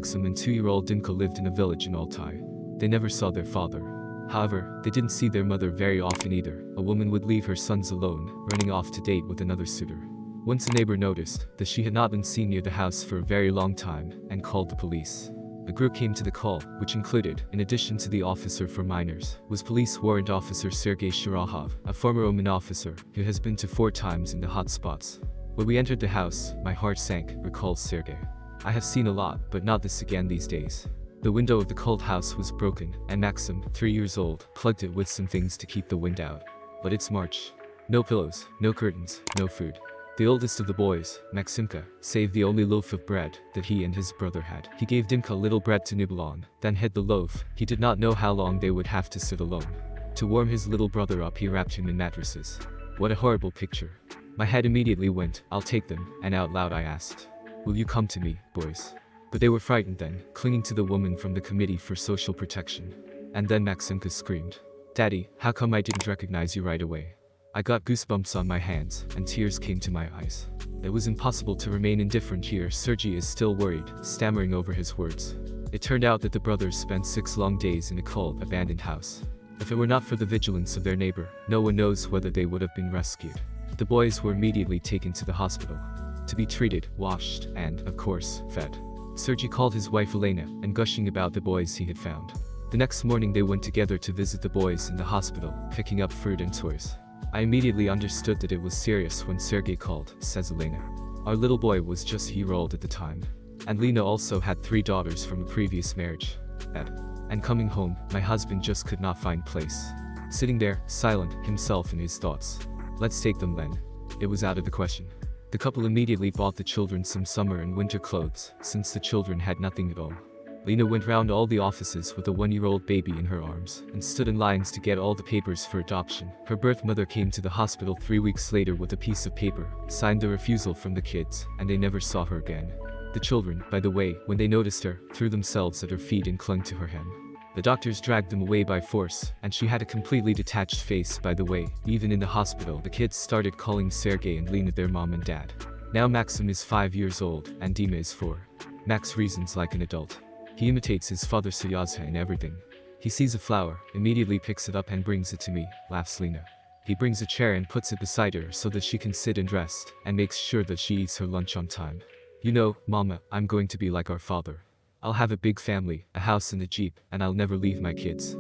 Maxim and 2-year-old Dinka lived in a village in Altai. They never saw their father. However, they didn't see their mother very often either. A woman would leave her sons alone, running off to date with another suitor. Once a neighbor noticed that she had not been seen near the house for a very long time and called the police. A group came to the call, which included, in addition to the officer for minors, was police warrant officer Sergei Shirahov, a former Oman officer who has been to 4 times in the hot spots. When we entered the house, my heart sank, recalls Sergei. I have seen a lot, but not this again these days. The window of the cold house was broken, and Maxim, 3 years old, plugged it with some things to keep the wind out. But it's March. No pillows, no curtains, no food. The oldest of the boys, Maximka, saved the only loaf of bread that he and his brother had. He gave Dimka a little bread to nibble on, then hid the loaf. He did not know how long they would have to sit alone. To warm his little brother up, he wrapped him in mattresses. What a horrible picture. My head immediately went, "I'll take them," and out loud I asked, "Will you come to me, boys?" But they were frightened then, clinging to the woman from the Committee for Social Protection. And then Maximka screamed, "Daddy, how come I didn't recognize you right away?" I got goosebumps on my hands, and tears came to my eyes. It was impossible to remain indifferent here. Sergei is still worried, stammering over his words. It turned out that the brothers spent 6 long days in a cold, abandoned house. If it were not for the vigilance of their neighbor, no one knows whether they would have been rescued. The boys were immediately taken to the hospital to be treated, washed, and, of course, fed. Sergei called his wife Elena, and gushing about the boys he had found. The next morning they went together to visit the boys in the hospital, picking up food and toys. I immediately understood that it was serious when Sergei called, says Elena. Our little boy was just a year old at the time. And Lena also had 3 daughters from a previous marriage. And coming home, my husband just could not find place. Sitting there, silent, himself in his thoughts. Let's take them then. It was out of the question. The couple immediately bought the children some summer and winter clothes, since the children had nothing at all. Lena went round all the offices with a 1-year-old baby in her arms, and stood in lines to get all the papers for adoption. Her birth mother came to the hospital 3 weeks later with a piece of paper, signed the refusal from the kids, and they never saw her again. The children, by the way, when they noticed her, threw themselves at her feet and clung to her hem. The doctors dragged them away by force, and she had a completely detached face, by the way. Even in the hospital, the kids started calling Sergei and Lena their mom and dad. Now Maxim is 5 years old, and Dima is 4. Max reasons like an adult. He imitates his father Syazha in everything. He sees a flower, immediately picks it up and brings it to me, laughs Lena. He brings a chair and puts it beside her so that she can sit and rest, and makes sure that she eats her lunch on time. You know, Mama, I'm going to be like our father. I'll have a big family, a house and a jeep, and I'll never leave my kids.